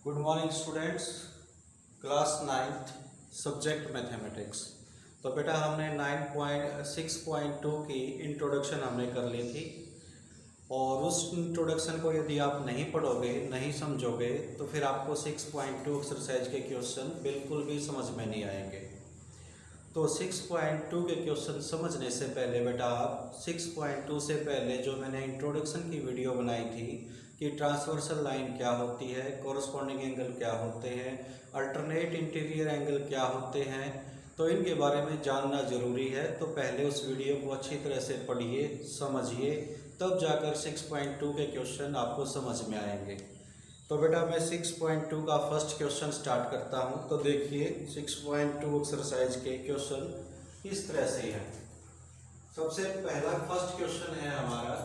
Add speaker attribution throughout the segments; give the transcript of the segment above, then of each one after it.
Speaker 1: Good morning students, class 9th subject mathematics. तो बेटा हमने 9.6.2 की इंट्रोडक्शन हमने कर ली थी और उस इंट्रोडक्शन को यदि आप नहीं पढ़ोगे, नहीं समझोगे तो फिर आपको 6.2 एक्सरसाइज के क्वेश्चन बिल्कुल भी समझ में नहीं आएंगे। तो 6.2 के क्वेश्चन समझने से पहले बेटा आप 6.2 से पहले जो मैंने इंट्रोडक्शन की वीडियो बनाई थी कि ट्रांसवर्सल लाइन क्या होती है, कोरस्पॉन्डिंग एंगल क्या होते हैं, अल्टरनेट इंटीरियर एंगल क्या होते हैं, तो इनके बारे में जानना ज़रूरी है। तो पहले उस वीडियो को अच्छी तरह से पढ़िए, समझिए, तब जाकर 6.2 के क्वेश्चन आपको समझ में आएंगे। तो बेटा मैं 6.2 का फर्स्ट क्वेश्चन स्टार्ट करता हूं। तो देखिए 6.2 एक्सरसाइज के क्वेश्चन इस तरह से है। सबसे पहला फर्स्ट क्वेश्चन है हमारा।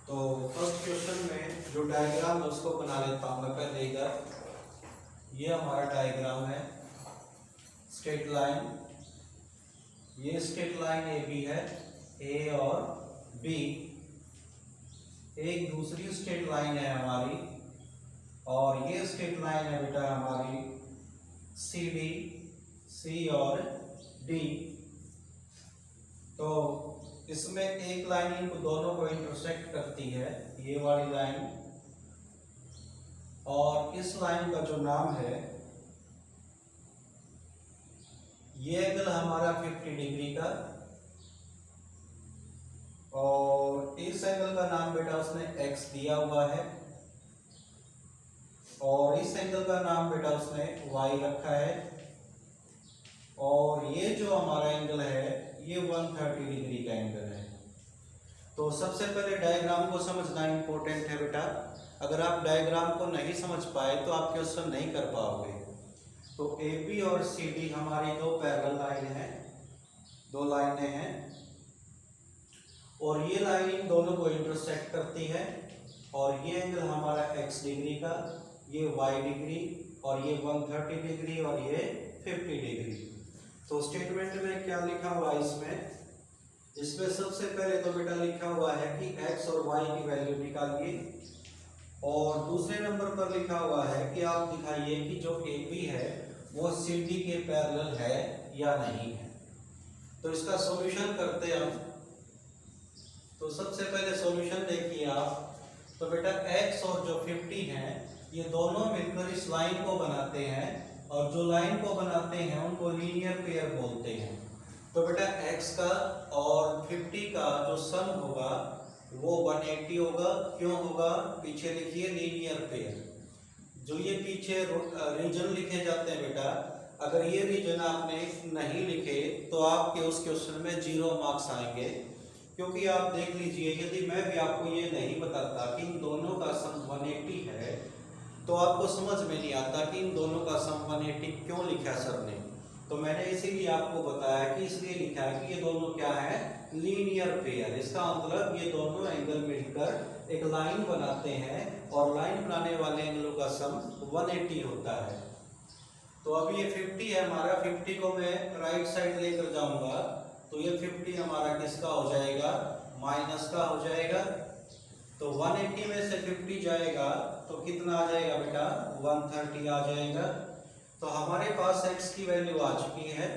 Speaker 1: तो फर्स्ट क्वेश्चन में जो डायग्राम है उसको बना लेता हूं मैं पहले इधर। ये हमारा डायग्राम है, स्ट्रेट लाइन। ये स्ट्रेट लाइन ए बी है, ए और बी। एक दूसरी स्ट्रेट लाइन है हमारी और ये स्ट्रेट लाइन है बेटा हमारी सी डी, सी और डी। तो इसमें एक लाइन इनको दोनों को इंटरसेक्ट करती है, ये वाली लाइन, और इस लाइन का जो नाम है, ये एंगल हमारा 50 डिग्री का, और इस एंगल का नाम बेटा उसने x दिया हुआ है, और इस एंगल का नाम बेटा उसने y रखा है, और ये जो हमारा एंगल है ये 130 डिग्री का एंगल है। तो सबसे पहले डायग्राम को समझना इंपॉर्टेंट है बेटा। अगर आप डायग्राम को नहीं समझ पाए तो आप क्वेश्चन नहीं कर पाओगे। तो ए बी और सी डी हमारी दो पैरेलल लाइन है, दो लाइनें हैं, और ये लाइन इन दोनों को इंटरसेक्ट करती है, और ये एंगल हमारा x डिग्री का, ये y डिग्री, और ये 130 डिग्री और ये 50 डिग्री। तो स्टेटमेंट में क्या लिखा हुआ है इसमें सबसे पहले तो बेटा लिखा हुआ है कि x और y की वैल्यू निकालिए, और दूसरे नंबर पर लिखा हुआ है कि आप दिखाइए कि जो AB है वो CD के पैरेलल है या नहीं है। तो इसका सॉल्यूशन करते हैं हम। तो सबसे पहले सॉल्यूशन देखिए आप। तो बेटा x और जो 50 है ये दोनों मिलकर इस लाइन को बनाते हैं, और जो लाइन को बनाते हैं उनको लीनियर पेयर बोलते हैं। तो बेटा x का और 50 का जो सम होगा वो 180 होगा। क्यों होगा? पीछे लिखिए लीनियर पेयर। जो ये पीछे रीजन लिखे जाते हैं बेटा, अगर ये रीजन आपने नहीं लिखे तो आपके उस क्वेश्चन में 0 मार्क्स आएंगे। क्योंकि आप देख लीजिए, यदि मैं भी आपको ये नहीं बताता कि इन दोनों का सम 180 है तो आपको समझ में नहीं आता कि इन दोनों का सम 180 क्यों लिखा सर ने। तो मैंने इसीलिए आपको बताया कि इसलिए लिखा है कि ये दोनों क्या है, लीनियर पेयर। इसका मतलब ये दोनों एंगल मिलकर एक लाइन बनाते हैं, और लाइन बनाने वाले एंगलों का सम 180 होता है। तो अब ये 50 है हमारा, 50 को मैं राइट साइड लेकर जाऊंगा तो ये 50 हमारा किसका हो जाएगा, माइनस का हो जाएगा। तो 180 में से 50 जाएगा तो कितना आ जाएगा बेटा, 130 आ जाएगा। तो हमारे पास x की वैल्यू आ चुकी है।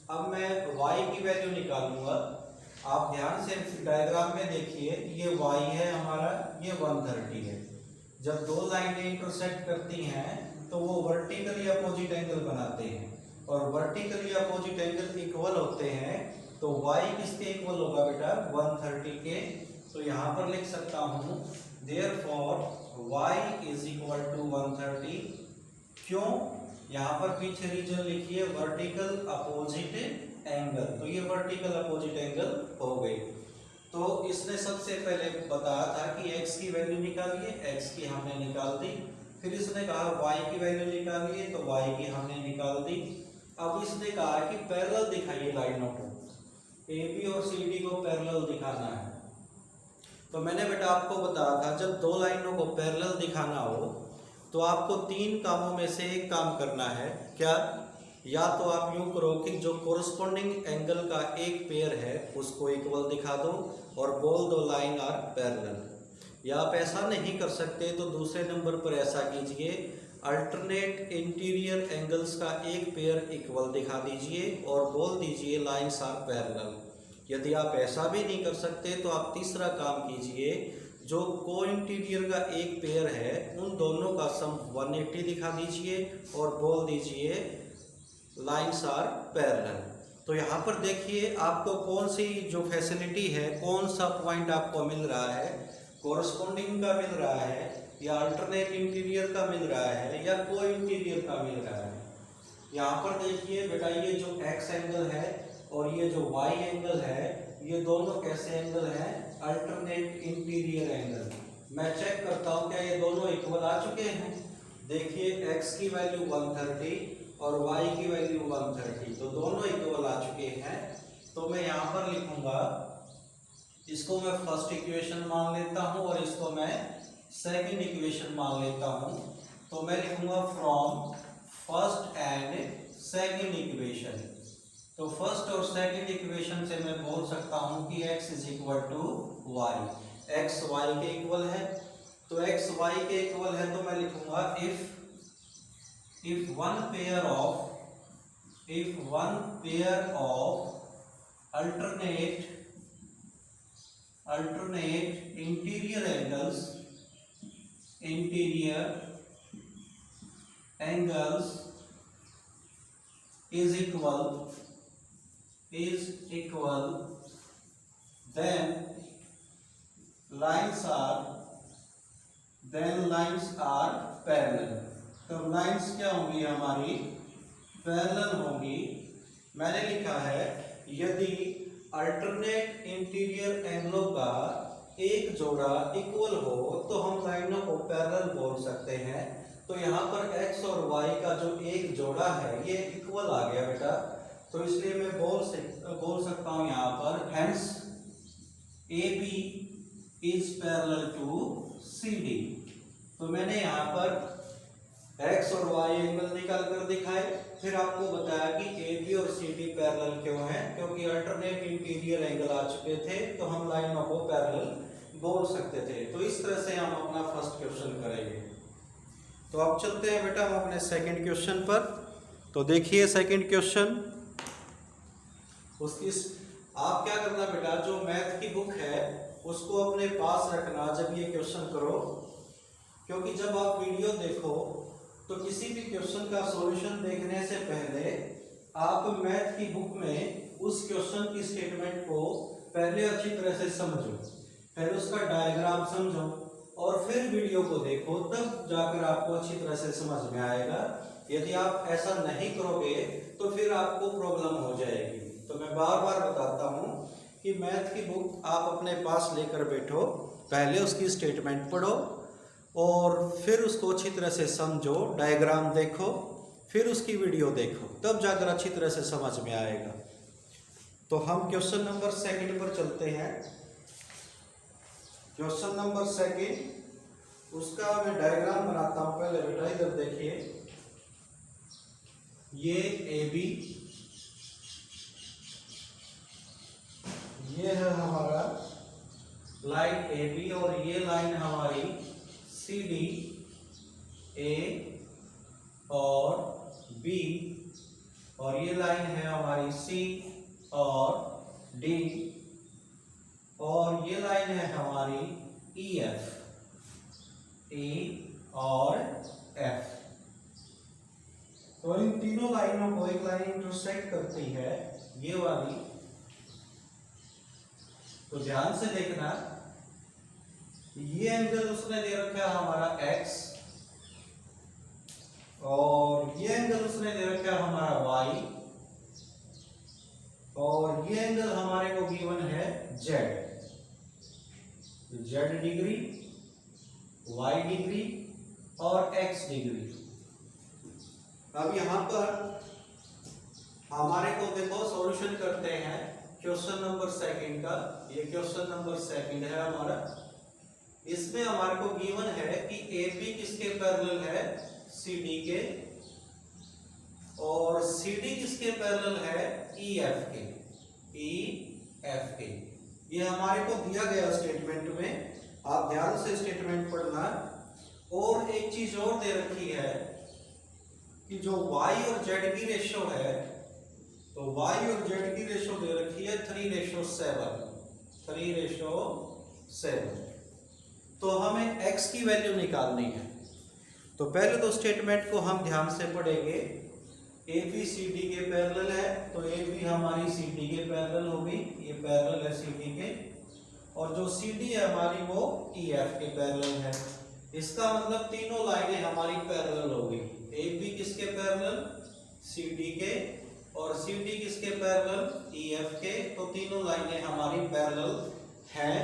Speaker 1: अब मैं y की वैल्यू निकालूंगा। आप ध्यान से डायग्राम में देखिए, ये y है हमारा, ये 130 है। जब दो लाइनें इंटरसेक्ट करती हैं तो वो वर्टिकली अपोजिट एंगल बनाते हैं, और वर्टिकली अपोजिट एंगल इक्वल होते हैं। तो y किसके इक्वल होगा बेटा, 130 के। तो यहाँ पर लिख सकता हूँ therefore y is equal to 130। क्यों? यहाँ पर पीछे रीजन लिखिए वर्टिकल अपोजिट एंगल। तो ये वर्टिकल अपोजिट एंगल हो गई। तो इसने सबसे पहले बताया था कि x की वैल्यू निकालिए, x की हमने निकाल दी। फिर इसने कहा y की वैल्यू निकालिए, तो y की हमने निकाल दी। अब इसने कहा कि पैरेलल दिखाइए लाइनों को, AB और CD को पैरेलल दिखाना है। तो मैंने बेटा आपको बताया था जब दो लाइनों को पैरेलल दिखाना हो तो आपको 3 कामों में से एक काम करना है। क्या? या तो आप यूं करो कि जो कोरस्पॉन्डिंग एंगल का एक पेयर है उसको इक्वल दिखा दो और बोल दो लाइन आर पैरेलल, या आप ऐसा नहीं कर सकते तो दूसरे नंबर पर ऐसा कीजिए, अल्टरनेट इंटीरियर एंगल्स का एक पेयर इक्वल दिखा दीजिए और बोल दीजिए लाइंस आर पैरेलल। यदि आप ऐसा भी नहीं कर सकते तो आप तीसरा काम कीजिए, जो को इंटीरियर का एक पेयर है उन दोनों का सम 180 दिखा दीजिए और बोल दीजिए लाइंस आर पैरेलल। तो यहाँ पर देखिए आपको कौन सी जो फैसिलिटी है, कौन सा पॉइंट आपको मिल रहा है, कोरस्पॉन्डिंग का मिल रहा है या अल्टरनेट इंटीरियर का मिल रहा है या को इंटीरियर का मिल रहा है। यहाँ पर देखिए बेटा, ये जो एक्स एंगल है और ये जो वाई एंगल है, ये दोनों कैसे एंगल हैं, अल्टरनेट इंटीरियर एंगल। मैं चेक करता हूँ क्या ये दोनों इक्वल आ चुके हैं। देखिए x की वैल्यू 130 और y की वैल्यू 130, तो दोनों इक्वल आ चुके हैं। तो मैं यहाँ पर लिखूंगा, इसको मैं फर्स्ट इक्वेशन मान लेता हूँ और इसको मैं सेकंड इक्वेशन मान लेता हूँ। तो मैं लिखूंगा from first and second equation. तो फर्स्ट और सेकंड इक्वेशन से मैं बोल सकता हूँ कि x is equal to y, x y के इक्वल है। तो x y के इक्वल है तो मैं लिखूंगा if one pair of alternate interior angles is equal, then lines are parallel। तो लाइंस क्या होंगी हमारी, पैरेलल होंगी। मैंने लिखा है यदि अल्टरनेट इंटीरियर एंगलों का एक जोड़ा इक्वल हो तो हम लाइनों को पैरेलल बोल सकते हैं। तो यहाँ पर x और y का जो एक जोड़ा है ये इक्वल आ गया बेटा, तो इसलिए मैं बोल सकता हूँ यहाँ पर hence AB is parallel to CD। तो मैंने यहाँ पर x और y एंगल निकाल कर दिखाए, फिर आपको बताया कि AB और CD पैरेलल क्यों है, क्योंकि अल्टरनेट इंटीरियर एंगल आ चुके थे तो हम लाइनों को पैरेलल बोल सकते थे। तो इस तरह से हम अपना फर्स्ट क्वेश्चन करेंगे। तो अब चलते हैं बेटा हम अपने सेकंड क्वेश्चन पर। तो देखिए सेकंड क्वेश्चन, उसकी आप क्या करना बेटा, जो मैथ की बुक है उसको अपने पास रखना जब ये क्वेश्चन करो, क्योंकि जब आप वीडियो देखो तो किसी भी क्वेश्चन का सॉल्यूशन देखने से पहले आप मैथ की बुक में उस क्वेश्चन की स्टेटमेंट को पहले अच्छी तरह से समझो, फिर उसका डायग्राम समझो और फिर वीडियो को देखो, तब जाकर आपको अच्छी तरह से समझ में आएगा। यदि आप ऐसा नहीं करोगे तो फिर आपको प्रॉब्लम हो जाएगी। तो मैं बार बार बताता हूँ कि मैथ की बुक आप अपने पास लेकर बैठो, पहले उसकी स्टेटमेंट पढ़ो और फिर उसको अच्छी तरह से समझो, डायग्राम देखो, फिर उसकी वीडियो देखो, तब जाकर अच्छी तरह से समझ में आएगा। तो हम क्वेश्चन नंबर सेकंड पर चलते हैं। क्वेश्चन नंबर सेकंड, उसका मैं डायग्राम बनाता हूं। पहले बेटा इधर देखिए, ये AB, ये है हमारा लाइन AB और ये लाइन हमारी CD, A और B, और ये लाइन है हमारी C और D, और ये लाइन है हमारी EF, E और F। तो इन तीनों लाइनों को एक लाइन इंटरसेक्ट करती है, ये वाली। तो ध्यान से देखना, ये एंगल उसने ले रखा है हमारा x और ये एंगल उसने ले रखा है हमारा y और ये एंगल हमारे को गिवन है z। z degree, y degree और x डिग्री। अब यहां पर हमारे को देखो सॉल्यूशन करते हैं क्वेश्चन नंबर सेकंड का। ये क्वेश्चन नंबर सेकंड है हमारा। इसमें हमारे को गिवन है कि AB किसके पैरेलल है, CD के, और CD किसके पैरेलल है, EF के। ये हमारे को दिया गया स्टेटमेंट में। आप ध्यान से स्टेटमेंट पढ़ना। और एक चीज और दे रखी है कि जो y और z की रेशो है, तो y और z की रेशो दे रखी है 3:7, 3:7। तो हमें x की वैल्यू निकालनी है। तो पहले तो स्टेटमेंट को हम ध्यान से पढ़ेंगे। ए बी सी डी के पैरेलल है, तो ए बी हमारी सी डी के पैरेलल होगी, ये पैरेलल है सी डी के। और जो सी डी है हमारी वो ई एफ के पैरेलल है। इसका मतलब तीनों लाइनें हमारी पैरेलल होगी। ए बी किसके पैरेलल? सी डी के। और सी डी किसके पैरेलल? ई एफ के। तो तीनों लाइनें हमारी पैरेलल हैं।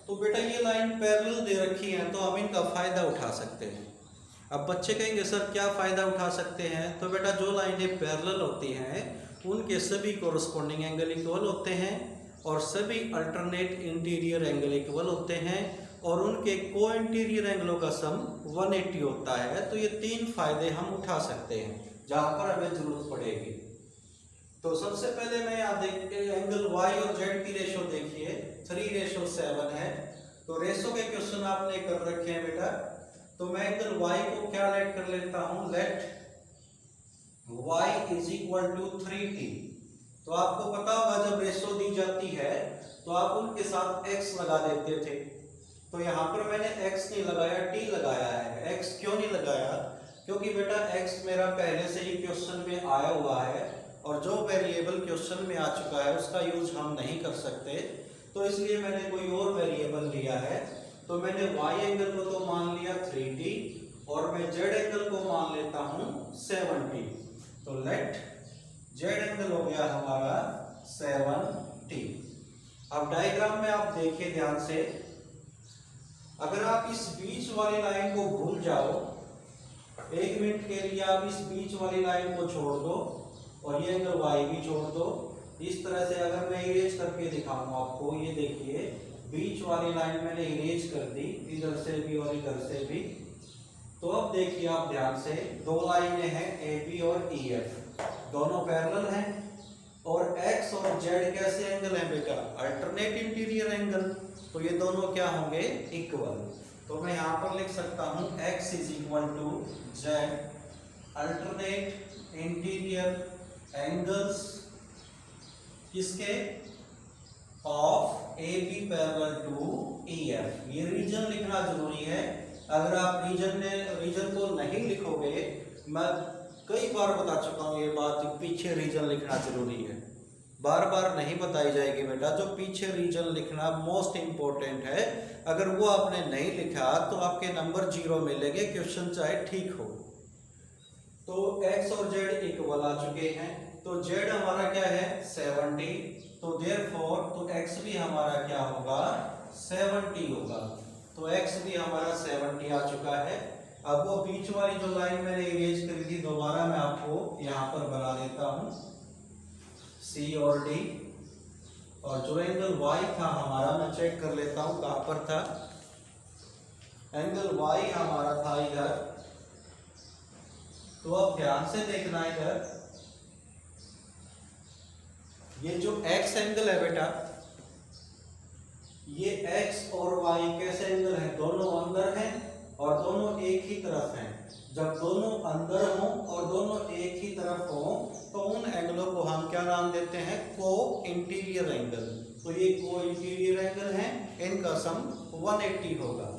Speaker 1: तो बेटा ये लाइन पैरेलल दे रखी है, तो हम इनका फायदा उठा सकते हैं। अब बच्चे कहेंगे सर क्या फायदा उठा सकते हैं? तो बेटा जो लाइनें पैरेलल होती हैं उनके सभी कोरस्पॉन्डिंग एंगल इक्वल होते हैं और सभी अल्टरनेट इंटीरियर एंगल इक्वल होते हैं और उनके को इंटीरियर एंगलों का सम 180 होता है। तो ये तीन फायदे हम उठा सकते हैं जहां पर हमें जरूरत पड़ेगी। तो सबसे पहले मैं यहाँ देखते एंगल y और z की रेशो देखिए 3:7 है। तो रेशो के क्वेश्चन आपने कर रखे हैं बेटा। तो मैं एंगल y को क्या लेट कर लेता हूं, लेट y = 3t। तो आपको पता होगा जब रेशो दी जाती है तो आप उनके साथ x लगा देते थे। तो यहाँ पर मैंने x नहीं लगाया, t लगाया है। x क्यों नहीं लगाया? क्योंकि बेटा x मेरा पहले से ही क्वेश्चन में आया हुआ है और जो वेरिएबल क्वेश्चन में आ चुका है उसका यूज हम नहीं कर सकते, तो इसलिए मैंने कोई और वेरिएबल लिया है। तो मैंने y एंगल को तो मान लिया 3t और मैं z एंगल को मान लेता हूं 7t। तो लेट z एंगल हो गया हमारा 7t। अब डायग्राम में आप देखिए ध्यान से, अगर आप इस बीच वाली लाइन को भूल जाओ, 1 मिनट के लिए आप इस बीच वाली लाइन को छोड़ दो और ये एंगल y भी छोड़ दो। इस तरह से अगर मैं इरेज करके दिखाऊं आपको, ये देखिए बीच वाली लाइन मैंने इरेज कर दी, इधर से भी और इधर से भी। तो अब देखिए आप ध्यान से, दो लाइनें हैं ए बी और ई एफ, दोनों पैरेलल हैं और x और z कैसे एंगल हैं बेटा? Alternate interior angle. तो ये दोनों क्या होंगे? इक्वल। तो मैं यहाँ पर लिख सकता हूँ x = z alternate interior angles किसके? Of A B parallel to E F. ये रीजन लिखना जरूरी है। अगर आप रीजन को नहीं लिखोगे, मैं कई बार बता चुका हूँ ये बात, पीछे रीजन लिखना जरूरी है, बार बार नहीं बताई जाएगी बेटा। जो पीछे रीजन लिखना मोस्ट इंपॉर्टेंट है, अगर वो आपने नहीं लिखा तो आपके नंबर 0 मिलेंगे, क्वेश्चन चाहे ठीक हो। तो x और z इक्वल आ चुके हैं। तो z हमारा क्या है? 70। तो देयरफॉर तो x भी हमारा क्या होगा? 70 होगा। तो x भी हमारा 70 आ चुका है। अब वो बीच वाली जो लाइन मैंने इरेज करी थी दोबारा मैं आपको यहाँ पर बना देता हूँ, C और D। और जो एंगल y था हमारा, मैं चेक कर लेता हूँ कहाँ पर था। एंगल y हमारा था इधर। तो अब ध्यान से देखना इधर, ये जो x एंगल है बेटा, ये x और y कैसे एंगल है? दोनों अंदर हैं और दोनों एक ही तरफ हैं। जब दोनों अंदर हों और दोनों एक ही तरफ हों तो उन एंगलों को हम क्या नाम देते हैं? को इंटीरियर एंगल। तो ये को इंटीरियर एंगल हैं, इनका सम 180 होगा।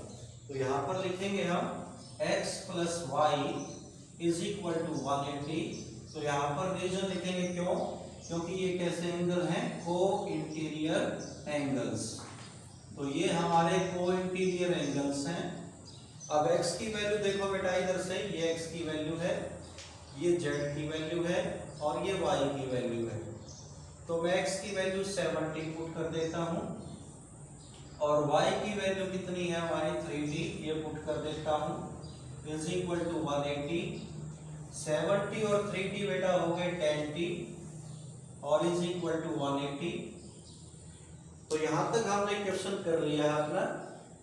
Speaker 1: तो यहाँ पर लिखेंगे हम x + y = 180। तो यहाँ पर रीजन लिखेंगे, क्यों? क्योंकि ये कैसे एंगल हैं? को इंटीरियर एंगल्स। तो ये हमारे को इंटीरियर एंगल्स हैं। अब x की वैल्यू देखो बेटा, इधर से ये x की वैल्यू है, ये z की वैल्यू है और ये y की वैल्यू है। तो मैं x की वैल्यू 70 पुट कर देता हूँ और y की वैल्यू कितनी है हमारी? 3t, ये पुट कर देता हूँ = 180। 70 और 3t बेटा हो गए 10t और = 180। तो यहाँ तक हमने क्वेश्चन कर लिया है अपना।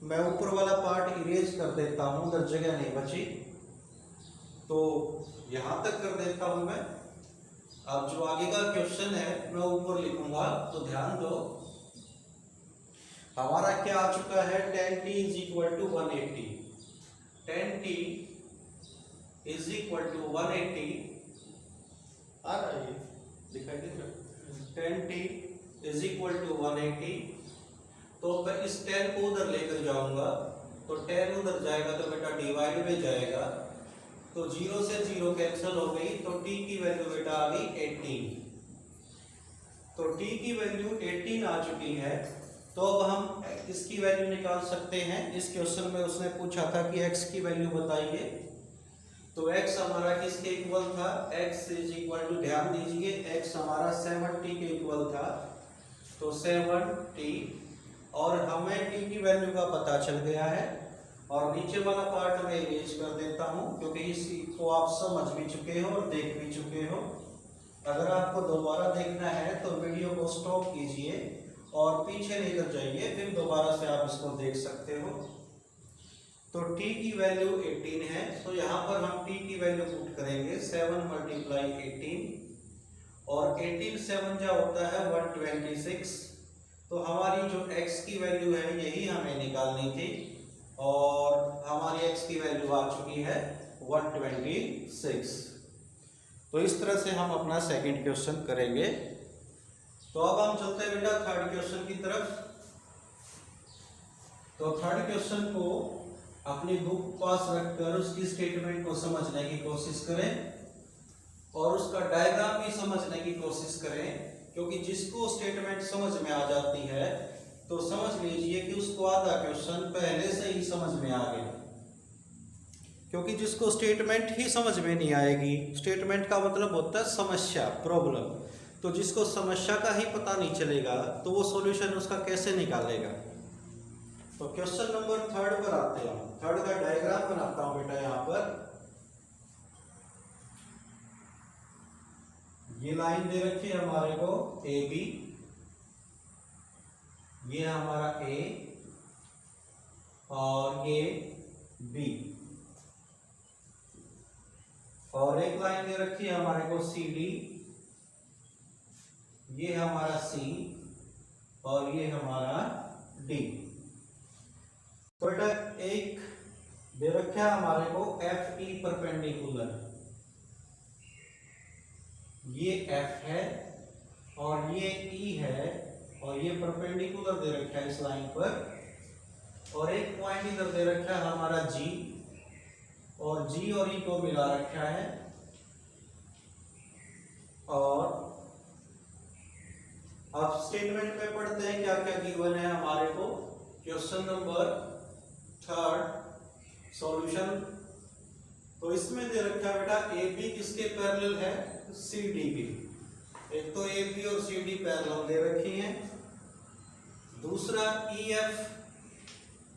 Speaker 1: मैं ऊपर वाला पार्ट इरेज कर देता हूँ, उधर जगह नहीं बची, तो यहाँ तक कर देता हूँ मैं। अब जो आगे का क्वेश्चन है मैं ऊपर लिखूंगा, तो ध्यान दो। हमारा क्या आ चुका है, tan t is equal to 180, tan t is equal to 180 आ रहा है, दिखाई दे रहा है, tan t is equal to 180। तो मैं इस tan को उधर लेकर जाऊंगा, तो tan उधर जाएगा तो बेटा डिवाइड में जाएगा, तो 0 से 0 कैंसिल हो गई, तो t की वैल्यू बेटा आ गई 18। तो t की वैल्यू 18 आ चुकी है। तो अब हम इसकी वैल्यू निकाल सकते हैं। इस क्वेश्चन में उसने पूछा था कि x की वैल्यू बताइए, तो x हमारा किसके इक्वल था, x इज इक्वल टू, ध्यान दीजिए x हमारा 70 के इक्वल था, तो 70, और हमें t की वैल्यू का पता चल गया है। और नीचे वाला पार्ट में इरेज कर देता हूं, क्योंकि इसको आप समझ भी चुके हो और देख भी चुके हो। अगर आपको दोबारा देखना है तो वीडियो को स्टॉप कीजिए और पीछे लेकर जाइए, फिर दोबारा से आप इसको देख सकते हो। तो t की वैल्यू 18 है, तो यहाँ पर हम t की वैल्यू पुट करेंगे 7 × 18, और 18 7 जा होता है 126। तो हमारी जो x की वैल्यू है यही हमें निकालनी थी, और हमारी x की वैल्यू आ चुकी है 126। तो इस तरह से हम अपना सेकंड क्वेश्चन करेंगे। तो अब हम चलते हैं बेटा थर्ड क्वेश्चन की तरफ। तो थर्ड क्वेश्चन को अपनी बुक पास रखकर उसकी स्टेटमेंट को समझने की कोशिश करें, और उसका डायग्राम भी समझने की कोशिश करें, क्योंकि जिसको स्टेटमेंट समझ में आ जाती है तो समझ लीजिए कि उसको आधा क्वेश्चन पहले से ही समझ में आ गया। क्योंकि जिसको स्टेटमेंट ही समझ में नहीं आएगी, स्टेटमेंट का मतलब होता है समस्या, प्रॉब्लम, तो जिसको समस्या का ही पता नहीं चलेगा तो वो सॉल्यूशन उसका कैसे निकालेगा। तो क्वेश्चन नंबर थर्ड पर आते हैं। थर्ड का डायग्राम बनाता हूं बेटा। यहाँ पर ये लाइन दे रखी है हमारे को ए बी, ये हमारा ए और ये बी, और एक लाइन दे रखी है हमारे को सी डी, ये हमारा सी और ये हमारा डी। तो बेटा एक दे रखा है हमारे को एफ ई परपेंडिकुलर, ये एफ है और ये ई है, और ये परपेंडिकुलर दे रखा है इस लाइन पर, और एक पॉइंट इधर दे रखा है हमारा जी, और जी और ई को मिला रखा है। और अब स्टेटमेंट में पढ़ते हैं क्या क्या गिवन है हमारे को। Question number third solution. तो इसमें दे रखा है बेटा ए बी किसके पैरेलल है, सी डी की। एक तो ए बी और सी डी पैरेलल दे रखी है, दूसरा ई एफ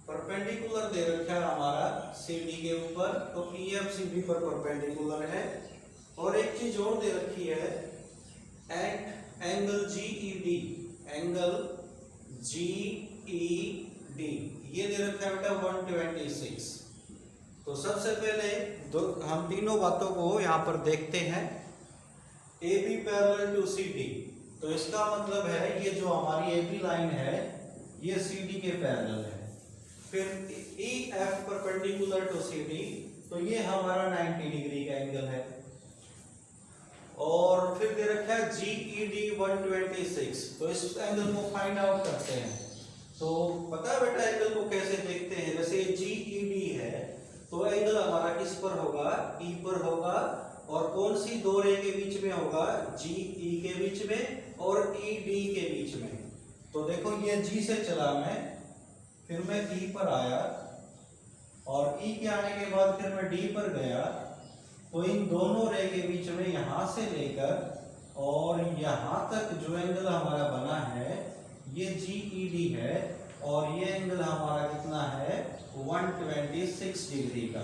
Speaker 1: परपेंडिकुलर दे रखा है हमारा सी डी के ऊपर, तो ई एफ सी डी पर परपेंडिकुलर है। और एक चीज और दे रखी है angle G E D, angle G E D ये दे रखा है बेटा 126। तो सबसे पहले हम तीनों बातों को यहाँ पर देखते हैं। A B parallel to C D, तो इसका मतलब है ये जो हमारी ए बी लाइन है ये सी डी के पैरेलल है। फिर E F perpendicular to C D, तो ये हमारा 90 डिग्री का एंगल है। और फिर दे रखा है जी ई डी 126, तो इस एंगल को फाइंड आउट करते हैं। तो पता है बेटा एंगल को कैसे देखते हैं, जैसे जी ई डी है तो एंगल हमारा किस पर होगा, ई पर होगा, और कौन सी दो रे के बीच में होगा, जी ई के बीच में और ई डी के बीच में। तो देखो ये जी से चला मैं, फिर मैं ई पर आया, और ई के आने के बाद फिर मैं डी पर गया, तो इन दोनों रे के बीच में यहां से लेकर और यहां तक जो एंगल हमारा बना है ये जी ई डी है, और ये एंगल हमारा कितना है 126 डिग्री का।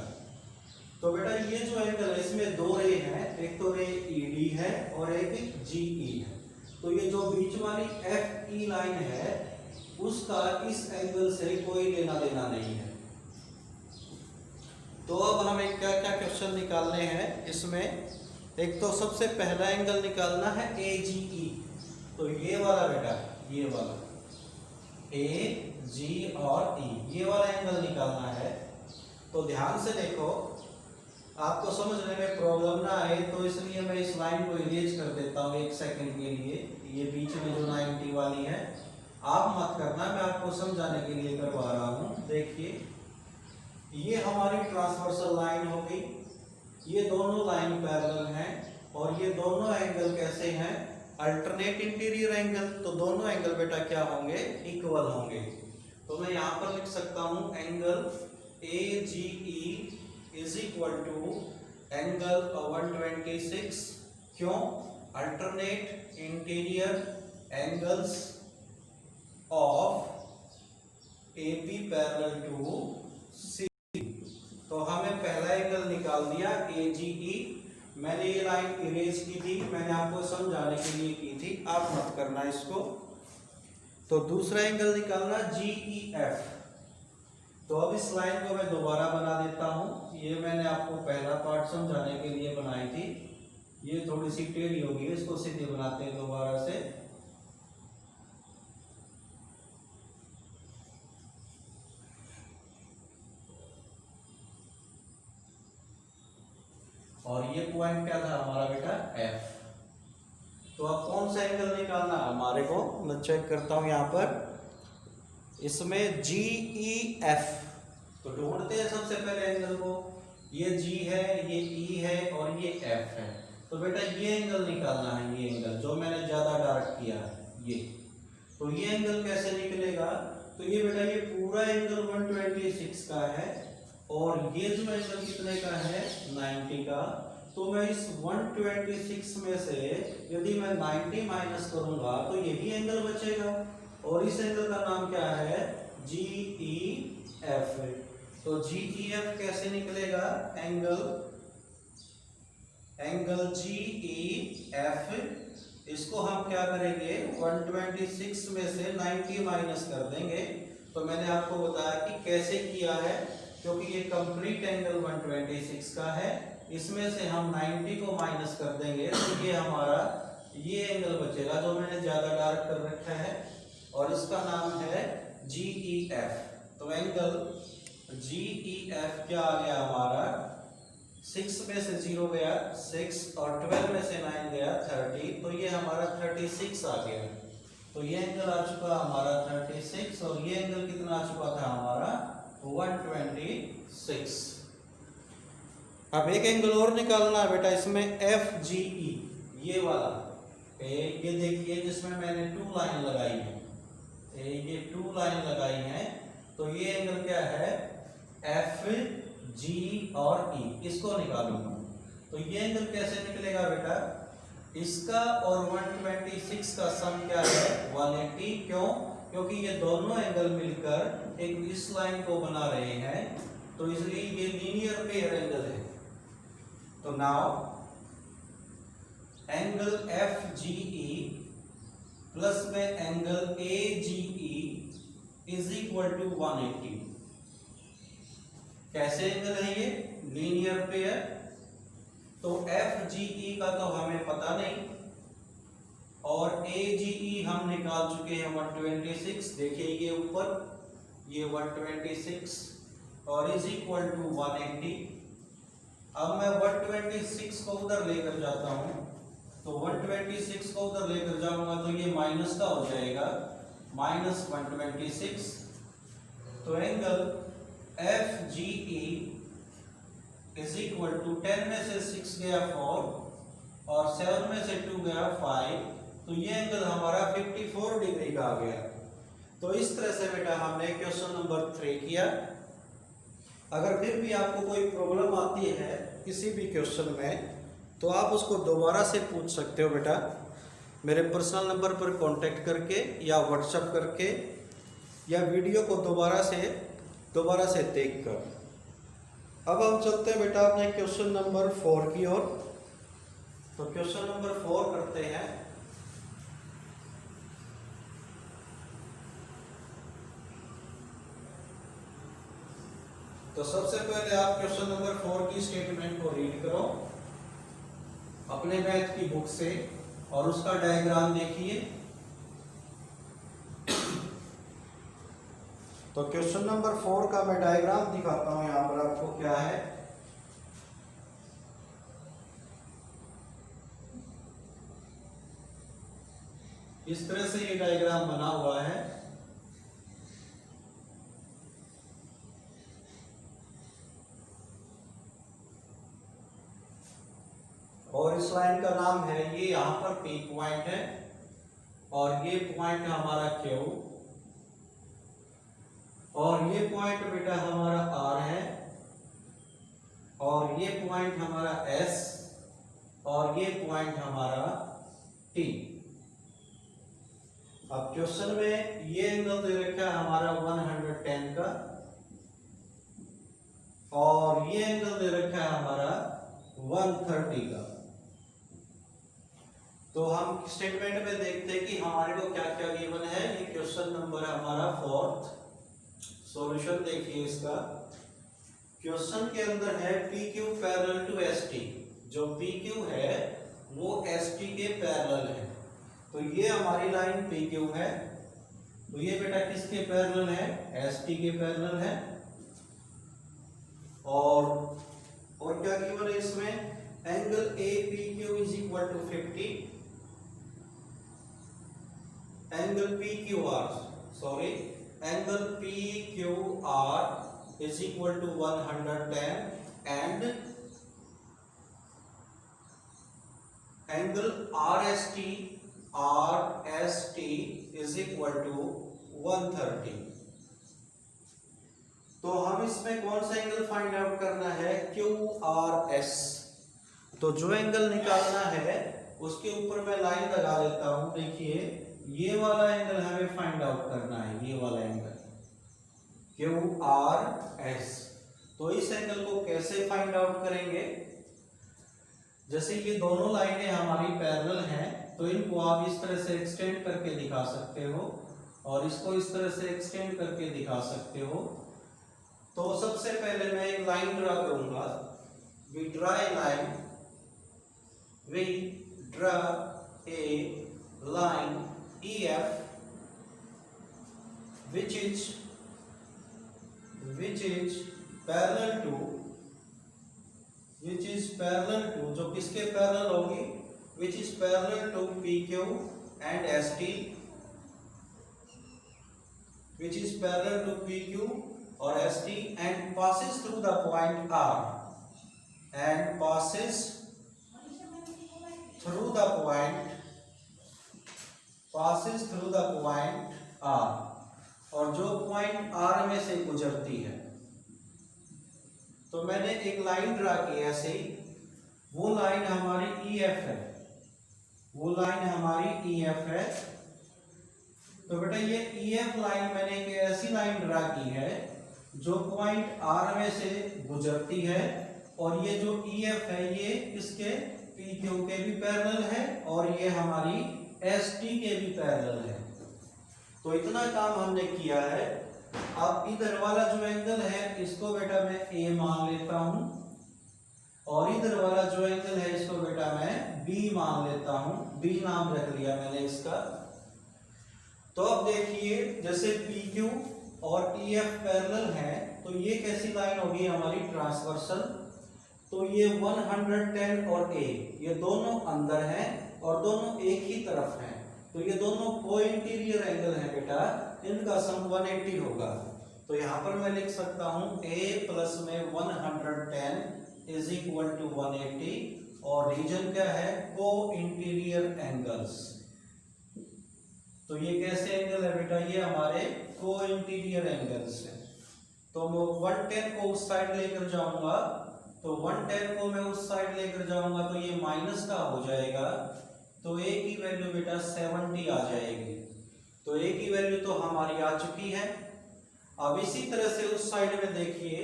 Speaker 1: तो बेटा ये जो एंगल है इसमें दो रे हैं, एक तो रे ई डी है और एक जी ई है। तो ये जो बीच वाली एफ ई लाइन है उसका इस एंगल से कोई लेना देना नहीं है। तो अब हमें क्या क्या क्वेश्चन निकालने हैं इसमें। एक तो सबसे पहला एंगल निकालना है ए जी ई, तो ये वाला बेटा, ये वाला ए जी और ई, ये वाला एंगल निकालना है। तो ध्यान से देखो, आपको समझने में प्रॉब्लम ना आए तो इसलिए मैं इस लाइन को इरेज कर देता हूँ 1 सेकंड के लिए। ये बीच में जो 90 वाली है आप मत करना, मैं आपको समझाने के लिए करवा रहा हूँ। देखिए, ये हमारी ट्रांसवर्सल लाइन हो गई, ये दोनों लाइन पैरेलल हैं और ये दोनों एंगल कैसे हैं, अल्टरनेट इंटीरियर एंगल। तो दोनों एंगल बेटा क्या होंगे, इक्वल होंगे। तो मैं यहाँ पर लिख सकता हूँ angle AGE is equal to angle 126। क्यों, alternate interior angles of AP parallel to C। तो हमें पहला एंगल निकाल दिया AGE। मैंने ये लाइन इरेज की थी, मैंने आपको समझाने के लिए की थी, आप मत करना इसको। तो दूसरा एंगल निकालना GEF। तो अब इस लाइन को मैं दोबारा बना देता हूं। ये मैंने आपको पहला पार्ट समझाने के लिए बनाई थी, ये थोड़ी सी टेढ़ी होगी, इसको सीधे बनाते हैं दोबारा से। और ये पॉइंट क्या था हमारा बेटा, F। तो अब कौन सा एंगल निकालना है हमारे को, मैं चेक करता हूं यहां पर, इसमें GEF। तो ढूंढते हैं सबसे पहले एंगल को। ये G है, ये E है और ये F है। तो बेटा ये एंगल निकालना है, ये एंगल जो मैंने ज्यादा डार्क किया है ये। तो ये एंगल कैसे निकलेगा, तो ये बेटा ये पूरा एंगल 126 का है और ये जो एंगल कितने का है, 90 का। तो मैं इस 126 में से यदि मैं 90 माइनस करूंगा तो यही एंगल बचेगा और इस एंगल का नाम क्या है, GEF। तो GEF कैसे निकलेगा, एंगल GEF, इसको हम क्या करेंगे, 126 में से 90 माइनस कर देंगे। तो मैंने आपको बताया कि कैसे किया है, क्योंकि ये कंप्लीट एंगल 126 का है, इसमें से हम 90 को माइनस कर देंगे तो ये हमारा ये एंगल बचेगा जो मैंने ज्यादा डार्क कर रखा है और इसका नाम है GEF। तो एंगल GEF क्या आ गया हमारा, 6 में से 0 गया 6 और 12 में से 9 गया 30, तो ये हमारा 36 आ गया। तो ये एंगल आ चुका हमारा 36 और ये एंगल कितना आ चुका था हमारा, 126। अब एक एंगल और निकालना है बेटा, इसमें FGE, ये वाला ये देखिए जिसमें मैंने 2 लाइन लगाई है, ये 2 लाइन लगाई है। तो ये एंगल क्या है, FG और E, इसको निकालूंगा। तो ये एंगल कैसे निकलेगा बेटा, इसका और 126 का सम क्या है, 180। क्यों, क्योंकि ये दोनों एंगल मिलकर एक इस लाइन को बना रहे हैं, तो इसलिए ये लीनियर पेयर एंगल है। तो नाउ एंगल FGE प्लस में angle AGE is equal to 180। कैसे एंगल है ये, लीनियर पेयर। तो FGE का तो हमें पता नहीं और AGE हम निकाल चुके हैं 126। देखिए ये ऊपर ये 126 और इज इक्वल टू 180। अब मैं 126 को उधर लेकर जाता हूं, तो 126 को उधर लेकर जाऊंगा तो ये माइनस का हो जाएगा, माइनस 126। तो angle FGE is equal to 10 में से 6 गया 4 और 7 में से 2 गया 5, तो ये एंगल हमारा 54 डिग्री का आ गया। तो इस तरह से बेटा हमने क्वेश्चन नंबर 3 किया। अगर फिर भी आपको कोई प्रॉब्लम आती है किसी भी क्वेश्चन में तो आप उसको दोबारा से पूछ सकते हो बेटा, मेरे पर्सनल नंबर पर कांटेक्ट करके या व्हाट्सएप करके या वीडियो को दोबारा से देख कर। अब हम चलते हैं बेटा अपने क्वेश्चन नंबर 4 की ओर। तो क्वेश्चन नंबर 4 करते हैं। तो सबसे पहले आप क्वेश्चन नंबर 4 की स्टेटमेंट को रीड करो अपने मैथ की बुक से और उसका डायग्राम देखिए। तो क्वेश्चन नंबर 4 का मैं डायग्राम दिखाता हूं यहां पर आपको क्या है। इस तरह से ये डायग्राम बना हुआ है। और इस लाइन का नाम है, ये यहां पर P पॉइंट है और ये पॉइंट हमारा Q और ये पॉइंट बेटा हमारा R है और ये पॉइंट हमारा S और ये पॉइंट हमारा T। अब क्वेश्चन में ये एंगल दे रखा है हमारा 110 का और ये एंगल दे रखा है हमारा 130 का। तो हम स्टेटमेंट में देखते हैं कि हमारे को क्या क्या गिवन है। ये क्वेश्चन नंबर हमारा 4th। सॉल्यूशन देखिए इसका। क्वेश्चन के अंदर है PQ पैरेलल टू ST। जो PQ है वो ST के पैरेलल है। तो ये हमारी लाइन PQ है, तो ये बेटा किसके पैरेलल है? ST के पैरेलल है। और क्या गिवन है इसमें? Angle APQ is equal to 50, angle PQR is equal to 110 and angle RST is equal to 130। तो हम इसमें कौन सा एंगल फाइंड आउट करना है? QRS। तो जो एंगल निकालना है उसके ऊपर मैं लाइन लगा देता हूं। देखिए ये वाला एंगल हमें फाइंड आउट करना है, ये वाला एंगल QRS। तो इस एंगल को कैसे फाइंड आउट करेंगे? जैसे ये दोनों लाइनें हमारी पैरेलल हैं तो इनको आप इस तरह से एक्सटेंड करके दिखा सकते हो और इसको इस तरह से एक्सटेंड करके दिखा सकते हो। तो सबसे पहले मैं एक लाइन ड्रा करूंगा। We draw a line EF which is parallel to जो किसके पैरेलल होगी? which is parallel to PQ and ST, which is parallel to PQ or ST and passes through the point R, and passes through the point R, और जो point R में से गुजरती है। तो मैंने एक लाइन ड्रा की ऐसे ही, वो लाइन हमारी EF है, तो बेटा ये EF लाइन मैंने एक ऐसी लाइन ड्रा की है जो पॉइंट R में से गुजरती है और ये जो EF है ये इसके PQ के भी पैरेलल है और ये हमारी ST के भी पैरेलल है। तो इतना काम हमने किया है। अब इधर वाला जो एंगल है इसको बेटा मैं A मान लेता हूं और इधर वाला जो एंगल है इसको बेटा मैं B मान लेता हूं। B नाम रख लिया मैंने इसका। तो अब देखिए जैसे PQ और EF पैरेलल है तो ये कैसी लाइन होगी? हमारी ट्रांसवर्सल। तो ये 110 और A ये दोनों अंदर हैं और दोनों एक ही तरफ हैं, तो ये दोनों को इंटीरियर एंगल है बेटा, इनका सम 180 होगा। तो यहाँ पर मैं लिख सकता हूँ A प्लस में 110 इज इक्वल टू 180 और रीजन क्या है? को इंटीरियर एंगल्स। तो ये कैसे एंगल है बेटा? ये हमारे को इंटीरियर एंगल्स है। तो मैं 110 को उस साइड लेकर जाऊंगा, तो 110 को मैं उस साइड लेकर जाऊंगा तो ये माइनस का हो जाएगा, तो A की वैल्यू बेटा 70 आ जाएगी। तो A की वैल्यू तो हमारी आ चुकी है। अब इसी तरह से उस साइड में देखिए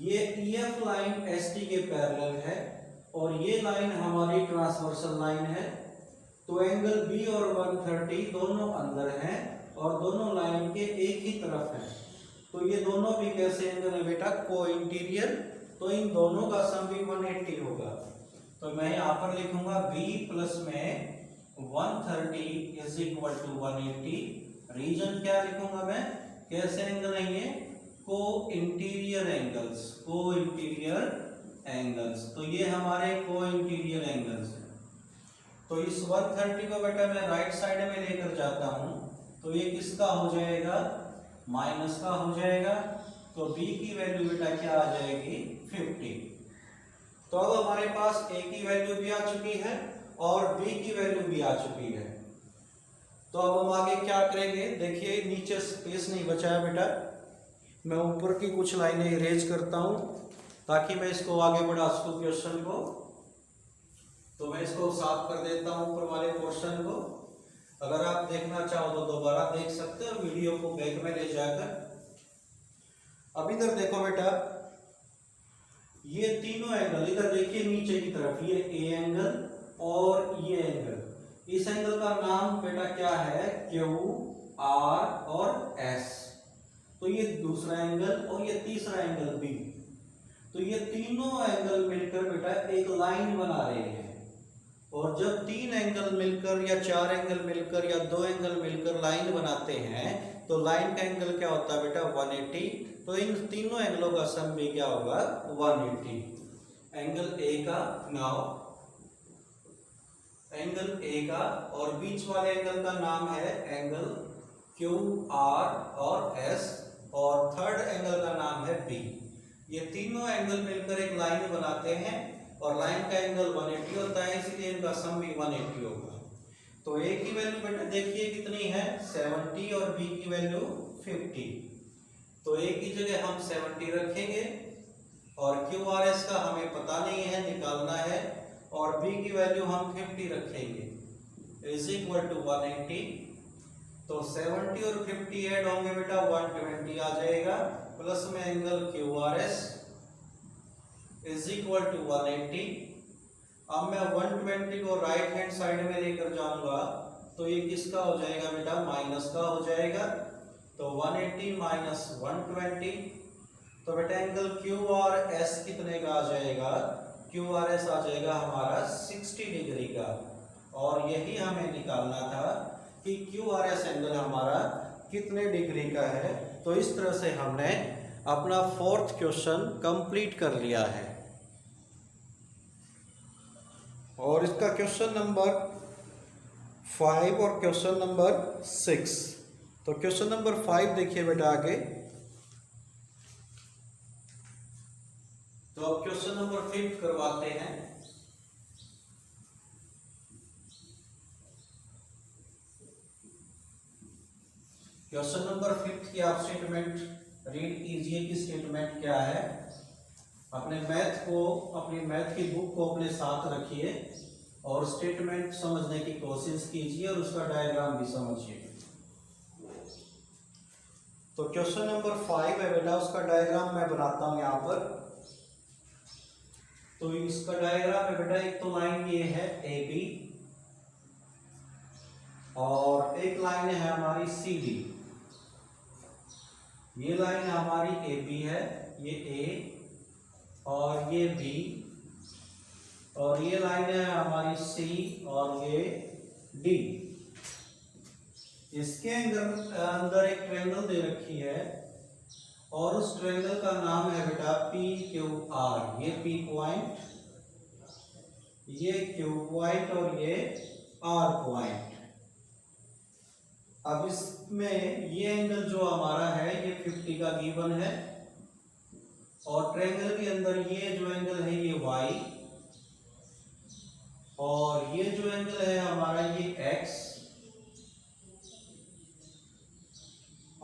Speaker 1: ये EF लाइन ST के पैरेलल है और ये लाइन हमारी ट्रांसवर्सल लाइन है। तो एंगल B और 130 दोनों अंदर हैं और दोनों लाइन के एक ही तरफ हैं। तो ये दोनों भी कैसे एंगल है बेटा? को इंटीरियर। तो इन दोनों का सम भी 180 होगा। तो मैं यहाँ पर लिखूंगा B प्लस में 130 इज इक्वल टू 180। रीजन क्या लिखूंगा मैं? कैसे एंगल हैं ये? को इंटीरियर एंगल्स, को इंटीरियर एंगल्स। तो ये हमारे को इंटीरियर एंगल्स हैं। तो इस 130 को बेटा मैं राइट साइड में लेकर जाता हूं, तो ये किसका हो जाएगा? माइनस का हो जाएगा। तो b की वैल्यू बेटा क्या आ जाएगी? 50। तो अब हमारे पास a की वैल्यू भी आ चुकी है और b की वैल्यू भी आ चुकी है। तो अब हम आगे क्या करेंगे? देखिए नीचे स्पेस नहीं बचा है बेटा, मैं ऊपर की कुछ लाइनें इरेज करता हूं ताकि मैं इसको आगे बढ़ा सकूं क्वेश्चन को। तो मैं इसको साफ कर देता हूं ऊपर वाले पोर्शन को। अगर आप देखना चाहो तो दोबारा देख सकते हो वीडियो को बैक में ले जाकर। अब इधर देखो बेटा, ये तीनों एंगल, इधर देखिए नीचे की तरफ, ये ए एंगल और ये एंगल, इस एंगल का नाम बेटा क्या है? क्यू, आर और एस। तो ये दूसरा एंगल और ये तीसरा एंगल बी। तो ये तीनों एंगल मिलकर बेटा एक लाइन बना रहे हैं। और जब तीन एंगल मिलकर या चार एंगल मिलकर या दो एंगल मिलकर लाइन बनाते हैं तो लाइन का एंगल क्या होता है बेटा? 180। तो इन तीनों एंगलों का सम भी क्या होगा? 180। एंगल ए का, नाउ एंगल ए का और बीच वाले एंगल का नाम है एंगल क्यू, आर और एस, और थर्ड एंगल का नाम है बी। ये तीनों एंगल मिलकर एक लाइन बनाते हैं और लाइन का एंगल 180 होता है, इसलिए इनका सम भी 180 होगा। तो ए की वैल्यू बेटा देखिए कितनी है? 70 और बी की वैल्यू 50। तो ए की जगह हम 70 रखेंगे और क्यू आर एस का हमें पता नहीं है, निकालना है, और बी की वैल्यू हम 50 रखेंगे इज इक्वल टू 180। तो 70 और 50 ऐड होंगे बेटा 120 आ जाएगा, प्लस में angle Q R S is equal to 180। अब मैं 120 को राइट हैंड साइड में लेकर जाऊंगा तो ये किसका हो जाएगा बेटा? माइनस का हो जाएगा। तो 180 माइनस 120, तो बेटा एंगल क्यू आर एस कितने का आ जाएगा? क्यू आर एस आ जाएगा हमारा 60 डिग्री का। और यही हमें निकालना था कि क्यू आर एस एंगल हमारा कितने डिग्री का है। तो इस तरह से हमने अपना फोर्थ क्वेश्चन कंप्लीट कर लिया है। और इसका क्वेश्चन नंबर 5 और क्वेश्चन नंबर 6। तो क्वेश्चन नंबर 5 देखिए बेटा आगे। तो अब क्वेश्चन नंबर 5 करवाते हैं। क्वेश्चन नंबर 5 की आप स्टेटमेंट रीड कीजिए कि स्टेटमेंट क्या है। अपने अपनी मैथ की बुक को अपने साथ रखिए और स्टेटमेंट समझने की कोशिश कीजिए और उसका डायग्राम भी समझिए। तो क्वेश्चन नंबर 5 है बेटा, उसका डायग्राम मैं बनाता हूं यहां पर। तो इसका डायग्राम है बेटा, एक तो लाइन ये है ए बी और एक लाइन है हमारी सी डी। ये लाइन हमारी ए बी है, ये ए और ये बी, और ये लाइन है हमारी सी और ये डी। इसके अंदर एक ट्रायंगल दे रखी है और उस ट्रायंगल का नाम है बेटा पी क्यू आर। ये पी पॉइंट, ये क्यू पॉइंट और ये आर पॉइंट। अब इसमें ये एंगल जो हमारा है ये 50 का गिवन है और ट्रायंगल के अंदर ये जो एंगल है ये y और ये जो एंगल है हमारा ये x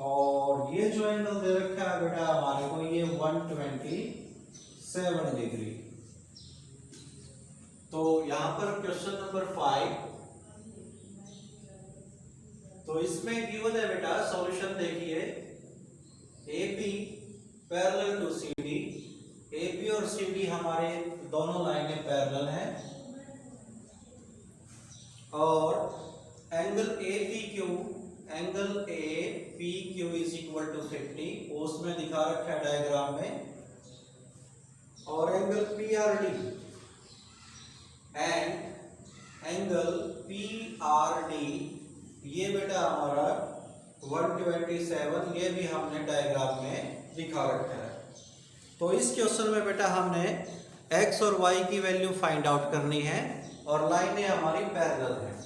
Speaker 1: और ये जो एंगल दे रखा है बेटा हमारे को ये 127 डिग्री। तो यहां पर क्वेश्चन नंबर 5, तो इसमें गिवन है बेटा सॉल्यूशन देखिए। AP parallel to CD, AP और CD हमारे दोनों लाइनें पैरेलल हैं और angle APQ, angle APQ is equal to 50, उसमें दिखा रखा है डायग्राम में। और angle PRD and angle PRD ये बेटा हमारा 127 ये भी हमने डायग्राम में दिखा रखा है। तो इस क्वेश्चन में बेटा हमने x और y की वैल्यू फाइंड आउट करनी है और लाइनें हमारी पैरेलल हैं।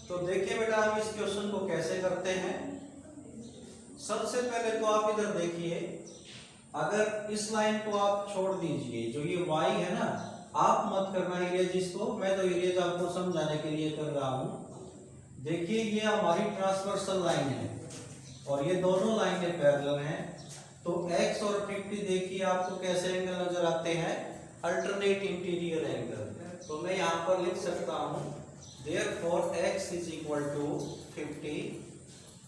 Speaker 1: तो देखिए बेटा हम इस क्वेश्चन को कैसे करते हैं। सबसे पहले तो आप इधर देखिए, अगर इस लाइन को आप छोड़ दीजिए, जो ये y है ना, आप मत करना एरिया जिसको, मैं तो एरिया आपको समझाने के लिए कर रहा हूं। देखिए ये हमारी ट्रांसवर्सल लाइन है और ये दोनों लाइनें पैरेलल हैं। तो x और 50 देखिए आपको कैसे एंगल नजर आते हैं, अल्टरनेट इंटीरियर एंगल। तो मैं यहाँ पर लिख सकता हूँ therefore x is equal to 50।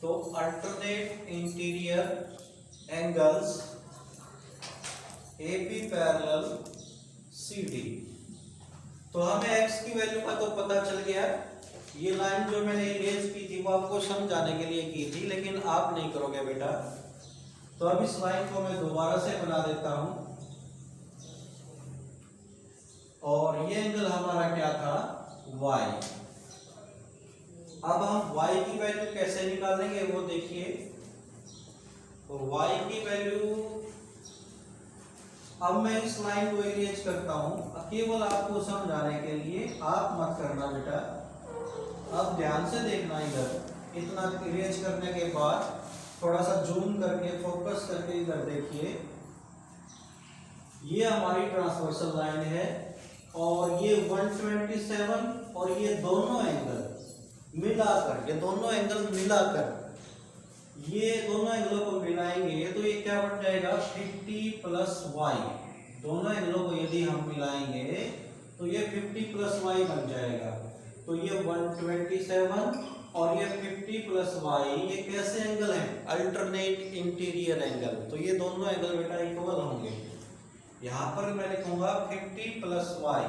Speaker 1: तो alternate interior angles AB parallel CD। तो हमें x की वैल्यू का तो पता चल गया। ये लाइन जो मैंने इरेज की थी वो आपको समझाने के लिए की थी, लेकिन आप नहीं करोगे बेटा। तो अब इस लाइन को मैं दोबारा से बना देता हूं और ये एंगल हमारा क्या था, y। अब हम y की वैल्यू कैसे निकालेंगे वो देखिए। तो y की वैल्यू, अब मैं इस लाइन को इरेज करता हूं केवल आपको समझाने के लिए, आप मत करना बेटा। अब ध्यान से देखना, इधर इतना इरेज करने के बाद थोड़ा सा जूम करके फोकस करके इधर देखिए। ये हमारी ट्रांसवर्सल लाइन है और ये 127 और ये दोनों एंगल मिलाकर, ये दोनों एंगल मिलाकर, ये दोनों एंगलों को मिलाएंगे तो ये क्या बन जाएगा, 50 प्लस y। दोनों एंगलों को यदि हम मिलाएंगे तो ये 50 प्लस y बन जाएगा। तो ये 127 और ये 50 प्लस y, ये कैसे एंगल है, अल्टरनेट इंटीरियर एंगल। तो ये दोनों एंगल बेटा इक्वल होंगे। यहाँ पर मैं लिखूंगा 50 plus y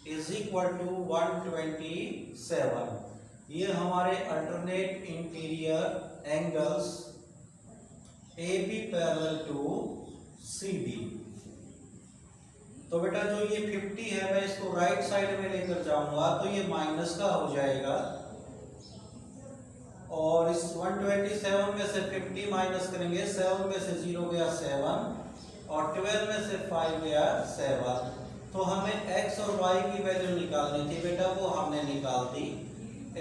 Speaker 1: is equal to 127। ये हमारे alternate interior angles AB parallel to CD। तो बेटा जो ये 50 है मैं इसको राइट साइड में लेकर जाऊंगा तो ये माइनस का हो जाएगा और इस 127 में से 50 माइनस करेंगे, 7 में से 0 गया 7 और 12 में से 5 गया 7। तो हमें x और y की वैल्यू निकालनी थी बेटा, वो हमने निकाल दी।